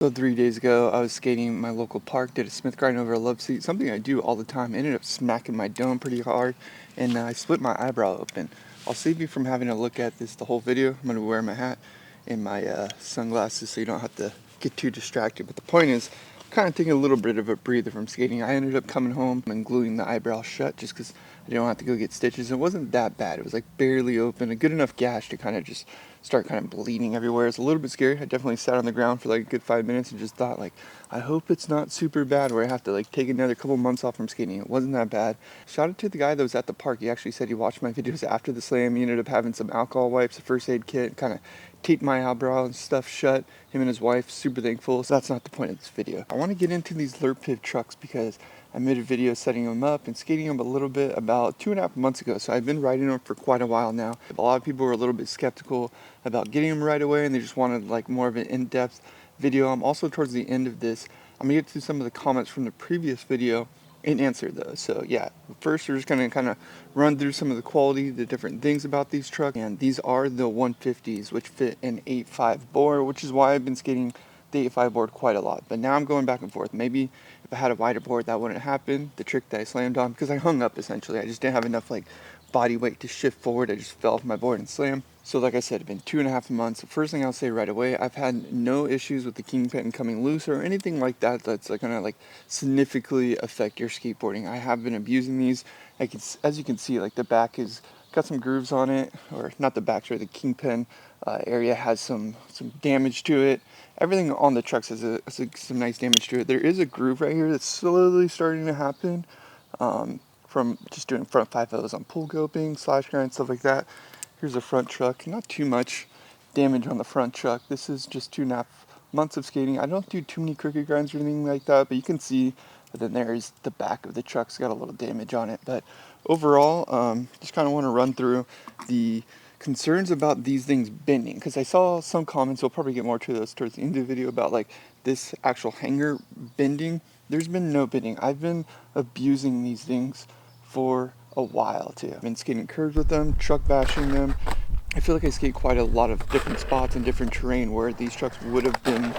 So 3 days ago, I was skating in my local park, did a Smith grind over a love seat, something I do all the time. Ended up smacking my dome pretty hard, and I split my eyebrow open. I'll save you from having to look at this the whole video. I'm going to wear my hat and my sunglasses so you don't have to get too distracted. But the point is, I'm kind of taking a little bit of a breather from skating. I ended up coming home and gluing the eyebrow shut just because I didn't have to go get stitches. It wasn't that bad. It was like barely open, a good enough gash to kind of just start kind of bleeding everywhere. It's a little bit scary. I definitely sat on the ground for like a good 5 minutes and just thought like, I hope it's not super bad where I have to like take another couple months off from skating. It wasn't that bad. Shout out to the guy that was at the park. He actually said he watched my videos after the slam. He ended up having some alcohol wipes, a first aid kit, kind of taped my eyebrow and stuff shut. Him and his wife, super thankful. So that's not the point of this video. I want to get into these Lurpiv trucks because I made a video setting them up and skating them a little bit about 2.5 months ago. So I've been riding them for quite a while now. A lot of people were a little bit skeptical about getting them right away and they just wanted like more of an in-depth video. I'm also towards the end of this. I'm gonna get to some of the comments from the previous video and answer those. So yeah, first we're just gonna kind of run through some of the quality, the different things about these trucks. And these are the 150s, which fit an 8.5 bore, which is why I've been skating the 8.5 board quite a lot. But now I'm going back and forth. Maybe if I had a wider board that wouldn't happen, the trick that I slammed on, because I hung up essentially. I just didn't have enough like body weight to shift forward. I just fell off my board and slammed. So like I said, it's been 2.5 months. The first thing I'll say right away, I've had no issues with the Kingpin coming loose or anything like that that's like gonna like significantly affect your skateboarding. I have been abusing these. As you can see, like the back is got some grooves on it, or not the back, sorry, the Kingpin area has some damage to it. Everything on the trucks has some nice damage to it. There is a groove right here that's slowly starting to happen from just doing front 5-0s on pull coping, slash grind, stuff like that. Here's a front truck, not too much damage on the front truck. This is just 2.5 months of skating. I don't do too many crooked grinds or anything like that, but you can see that then there's the back of the truck's got a little damage on it. But overall, just kind of want to run through the concerns about these things bending, because I saw some comments, we'll probably get more to those towards the end of the video, about like this actual hanger bending. There's been no bending. I've been abusing these things for a while too. I've been skating curves with them, truck bashing them. I feel like I skate quite a lot of different spots and different terrain where these trucks would have been,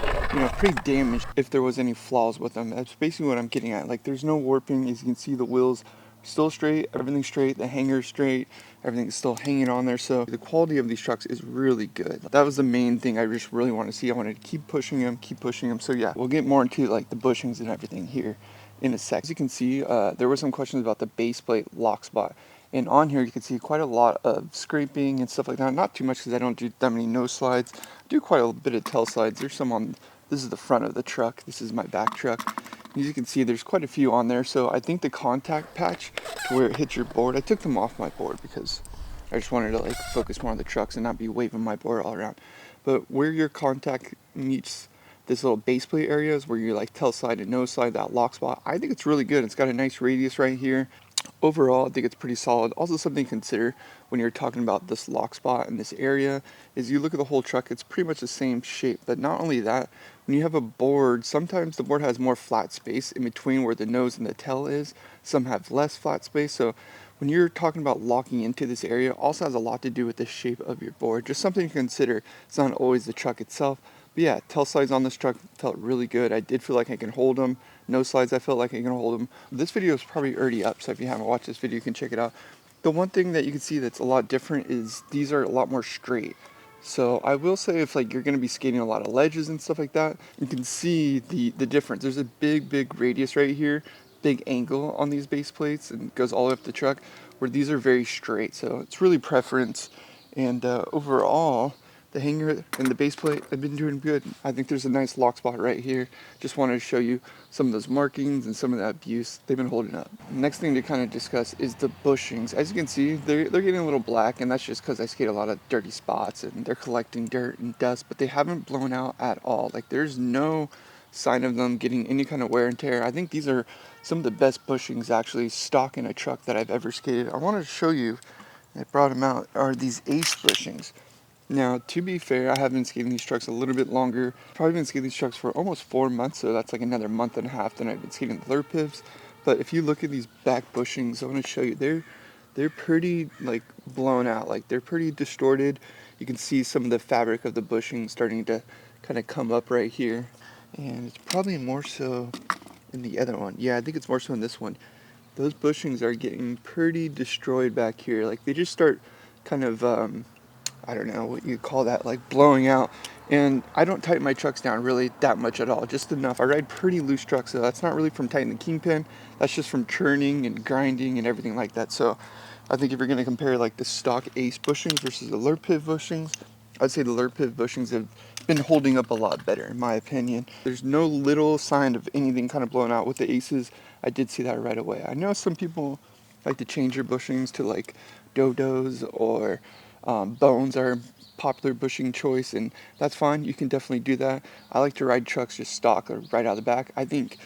pretty damaged if there was any flaws with them. That's basically what I'm getting at. Like there's no warping. As you can see, the wheels still straight, everything's straight, the hanger's straight, everything's still hanging on there. So the quality of these trucks is really good. That was the main thing I just really want to see. I wanted to keep pushing them. So yeah, we'll get more into like the bushings and everything here in a sec. As you can see, there were some questions about the base plate lock spot. And on here, you can see quite a lot of scraping and stuff like that. Not too much because I don't do that many nose slides. I do quite a bit of tail slides. There's some on, this is the front of the truck. This is my back truck. As you can see, there's quite a few on there. So I think the contact patch to where it hits your board, I took them off my board because I just wanted to like focus more on the trucks and not be waving my board all around. But where your contact meets this little base plate area is where you like tail slide and nose slide, that lock spot. I think it's really good. It's got a nice radius right here. Overall, I think it's pretty solid. Also, something to consider when you're talking about this lock spot in this area is you look at the whole truck, it's pretty much the same shape. But not only that, when you have a board, sometimes the board has more flat space in between where the nose and the tail is. Some have less flat space. So when you're talking about locking into this area, it also has a lot to do with the shape of your board. Just something to consider. It's not always the truck itself. But yeah, tail slides on this truck felt really good. I did feel like I can hold them. No slides, I felt like I can hold them. This video is probably already up, so if you haven't watched this video, you can check it out. The one thing that you can see that's a lot different is these are a lot more straight. So I will say if like you're going to be skating a lot of ledges and stuff like that, you can see the difference. There's a big radius right here, big angle on these base plates, and it goes all the way up the truck, where these are very straight. So it's really preference. And overall, the hanger and the base plate have been doing good. I think there's a nice lock spot right here. Just wanted to show you some of those markings and some of that abuse. They've been holding up. Next thing to kind of discuss is the bushings. As you can see, they're getting a little black, and that's just because I skate a lot of dirty spots and they're collecting dirt and dust, but they haven't blown out at all. Like there's no sign of them getting any kind of wear and tear. I think these are some of the best bushings actually stock in a truck that I've ever skated. I wanted to show you, I brought them out, are these Ace bushings. Now, to be fair, I have been skating these trucks a little bit longer. Probably been skating these trucks for almost 4 months, so that's like another month and a half that I've been skating the Lurpivs. But if you look at these back bushings, I want to show you, they're pretty like blown out, like they're pretty distorted. You can see some of the fabric of the bushing starting to kind of come up right here. and it's probably more so in the other one. Yeah, I think it's more so in this one. Those bushings are getting pretty destroyed back here. Like they just start kind of, I don't know what you call that, like blowing out. And I don't tighten my trucks down really that much at all, just enough. I ride pretty loose trucks, so that's not really from tightening the Kingpin. That's just from churning and grinding and everything like that. So I think if you're going to compare like the stock Ace bushings versus the Lurpiv bushings, I'd say the Lurpiv bushings have been holding up a lot better in my opinion. There's no little sign of anything kind of blowing out with the Aces. I did see that right away. I know some people like to change their bushings to like dodos or bones are popular bushing choice, and that's fine. You can definitely do that. I like to ride trucks just stock or right out of the back. I think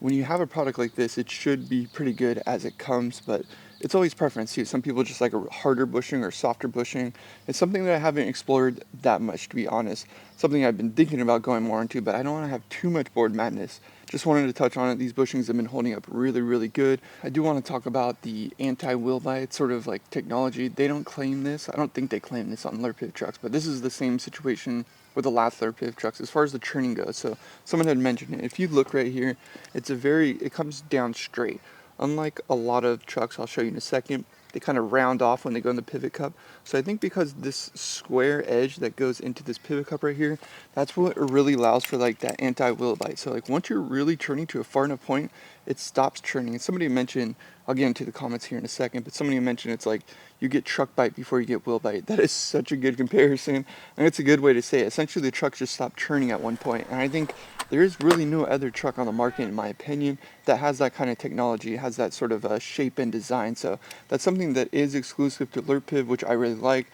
when you have a product like this, it should be pretty good as it comes, but it's always preference too. Some people just like a harder bushing or softer bushing. It's something that I haven't explored that much, to be honest. Something I've been thinking about going more into, but I don't want to have too much board madness. Just wanted to touch on it. These bushings have been holding up really, really good. I do want to talk about the anti-wheel bite sort of like technology. They don't claim this. I don't think they claim this on Lurpiv trucks, but this is the same situation with the last Lurpiv trucks as far as the churning goes. So someone had mentioned it. If you look right here, it comes down straight. Unlike a lot of trucks I'll show you in a second, they kind of round off when they go in the pivot cup. So I think because this square edge that goes into this pivot cup right here, that's what really allows for like that anti-wheel bite. So like once you're really turning to a far enough point, it stops churning. And somebody mentioned, I'll get into the comments here in a second, but somebody mentioned it's like you get truck bite before you get wheel bite. That is such a good comparison, and it's a good way to say it. Essentially the trucks just stop churning at one point, and I think there is really no other truck on the market, in my opinion, that has that kind of technology, has that sort of shape and design. So that's something that is exclusive to Lurpiv, which I really like.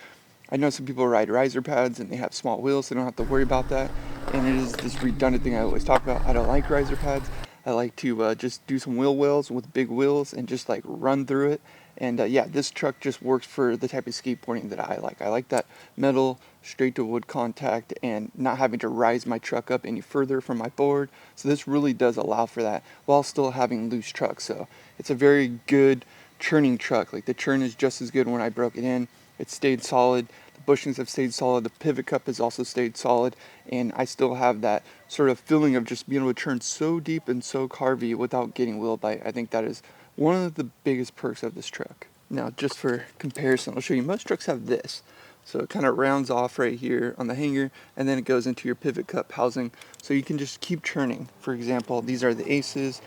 I know some people ride riser pads and they have small wheels, so they don't have to worry about that. And it is this redundant thing I always talk about. I don't like riser pads. I like to just do some wheel wells with big wheels and just like run through it. And yeah, this truck just works for the type of skateboarding that I like. I like that metal, straight to wood contact and not having to rise my truck up any further from my board. So this really does allow for that while still having loose trucks. So it's a very good churning truck. Like the churn is just as good when I broke it in. It stayed solid. The bushings have stayed solid. The pivot cup has also stayed solid. And I still have that sort of feeling of just being able to turn so deep and so carvy without getting wheel bite. I think that is one of the biggest perks of this truck. Now, just for comparison, I'll show you. Most trucks have this. So it kind of rounds off right here on the hanger, and then it goes into your pivot cup housing. So you can just keep churning. For example, these are the Aces.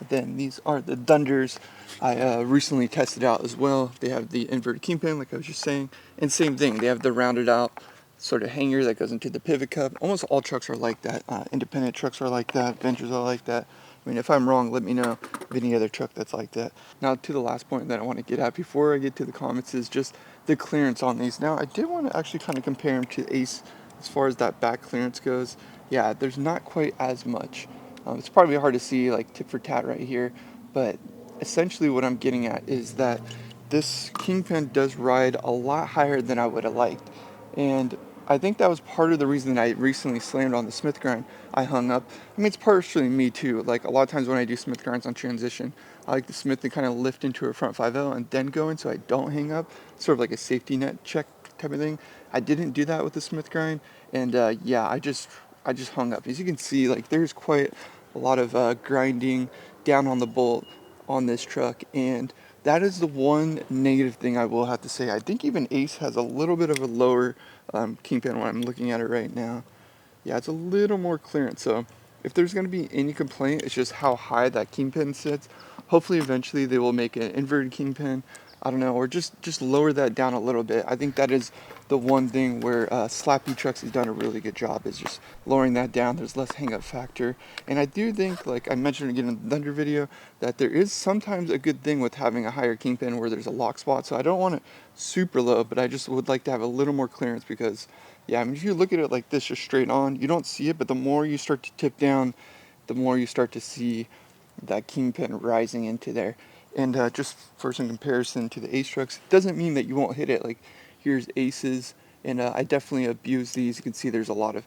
Then these are the Thunders. I recently tested out as well. They have the inverted Kingpin, like I was just saying. And same thing, they have the rounded out sort of hanger that goes into the pivot cup. Almost all trucks are like that. Independent trucks are like that. Ventures are like that. I mean, if I'm wrong, let me know of any other truck that's like that. Now, to the last point that I want to get at before I get to the comments is just the clearance on these. Now, I did want to actually kind of compare them to Ace as far as that back clearance goes. Yeah, there's not quite as much. It's probably hard to see like tit for tat right here, but essentially what I'm getting at is that this Kingpin does ride a lot higher than I would have liked. And I think that was part of the reason that I recently slammed on the Smith grind. I hung up. I mean, it's partially me too. Like a lot of times when I do Smith grinds on transition, I like the Smith to kind of lift into a front 5.0 and then go in so I don't hang up. Sort of like a safety net check type of thing. I didn't do that with the Smith grind, and yeah, I just hung up. As you can see, like there's quite a lot of grinding down on the bolt on this truck, and that is the one negative thing I will have to say. I think even Ace has a little bit of a lower Kingpin when I'm looking at it right now. Yeah, it's a little more clearance. So if there's going to be any complaint, it's just how high that Kingpin sits. Hopefully eventually they will make an inverted Kingpin. I don't know, or just lower that down a little bit. I think that is the one thing where Slappy Trucks has done a really good job, is just lowering that down. There's less hang up factor. And I do think, like I mentioned again in the Thunder video, that there is sometimes a good thing with having a higher Kingpin where there's a lock spot. So I don't want it super low, but I just would like to have a little more clearance because, yeah, I mean, if you look at it like this, just straight on, you don't see it, but the more you start to tip down, the more you start to see that Kingpin rising into there. And just for some comparison to the Ace trucks, it doesn't mean that you won't hit it. Like here's Aces, and I definitely abuse these. You can see there's a lot of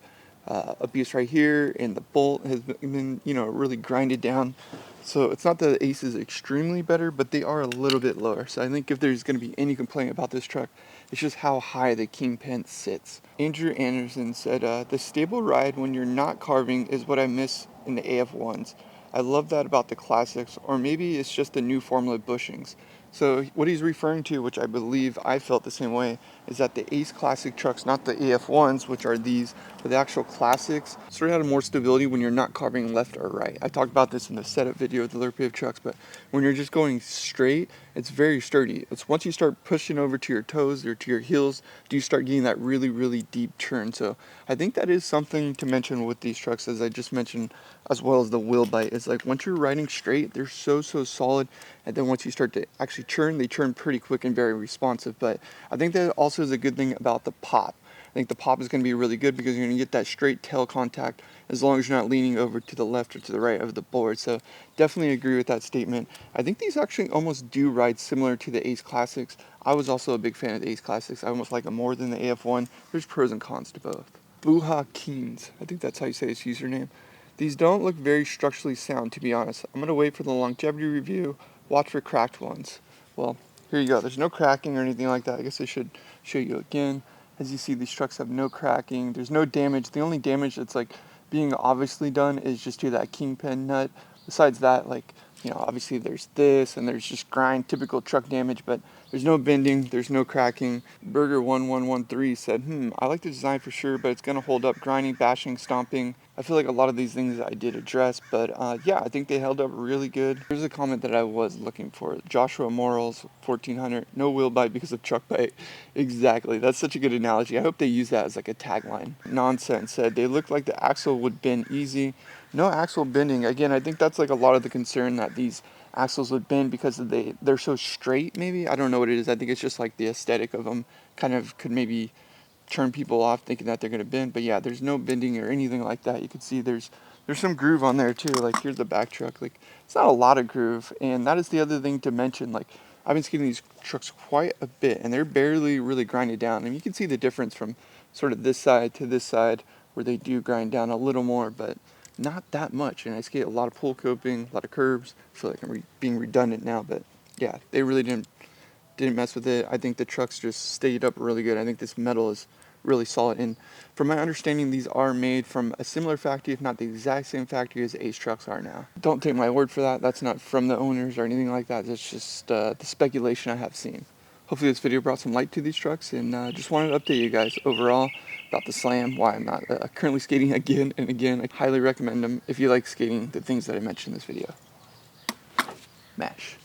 abuse right here, and the bolt has been, you know, really grinded down. So it's not that the Ace is extremely better, but they are a little bit lower. So I think if there's going to be any complaint about this truck, It's just how high the Kingpin sits. Andrew Anderson said, the stable ride when you're not carving is what I miss in the AF1s. I love that about the classics, or maybe it's just the new formula bushings. So what he's referring to, which I believe I felt the same way, is that the Ace Classic trucks, not the AF1s, which are these, but the actual classics, sort of have more stability when you're not carving left or right. I talked about this in the setup video of the Lurpiv trucks, but when you're just going straight, it's very sturdy. It's once you start pushing over to your toes or to your heels, do you start getting that really, really deep turn. So I think that is something to mention with these trucks, as I just mentioned, as well as the wheel bite. It's like once you're riding straight, they're so solid, and then once you start to actually turn, they turn pretty quick and very responsive. But I think that also is a good thing about the pop. I think the pop is going to be really good because you're going to get that straight tail contact as long as you're not leaning over to the left or to the right of the board. So definitely agree with that statement. I think these actually almost do ride similar to the Ace Classics. I was also a big fan of the Ace Classics. I almost like them more than the AF1. There's pros and cons to both. Buha Keens, I think that's how you say his username. These don't look very structurally sound, to be honest. I'm going to wait for the longevity review, watch for cracked ones. Well, here you go. There's no cracking or anything like that. I guess I should show you again. As you see, these trucks have no cracking. There's no damage. The only damage that's like being obviously done is just to that Kingpin nut. Besides that, like, you know, obviously there's this and there's just grind, typical truck damage, but there's no bending, there's no cracking. Burger1113 said, I like the design for sure, but it's going to hold up grinding, bashing, stomping. I feel like a lot of these things I did address, but yeah, I think they held up really good. Here's a comment that I was looking for. Joshua Morals, 1400, no wheel bite because of truck bite. Exactly, that's such a good analogy. I hope they use that as like a tagline. Nonsense said, they look like the axle would bend easy. No axle bending. Again, I think that's like a lot of the concern, that these axles would bend because they're so straight, maybe. I don't know what it is. I think it's just like the aesthetic of them kind of could maybe turn people off thinking that they're going to bend. But yeah, there's no bending or anything like that. You can see there's some groove on there too. Like here's the back truck. Like it's not a lot of groove. And that is the other thing to mention. Like I've been skating these trucks quite a bit and they're barely really grinded down. And you can see the difference from sort of this side to this side where they do grind down a little more, but not that much. And I skate a lot of pull coping, a lot of curbs. I feel like I'm being redundant now, but yeah, they really didn't mess with it. I think the trucks just stayed up really good. I think this metal is really solid. And from my understanding, these are made from a similar factory, if not the exact same factory as Ace trucks are now. Don't take my word for that. That's not from the owners or anything like that. It's just the speculation I have seen. Hopefully this video brought some light to these trucks, and just wanted to update you guys overall about the Slam, why I'm not currently skating again and again. I highly recommend them if you like skating the things that I mentioned in this video. Mash.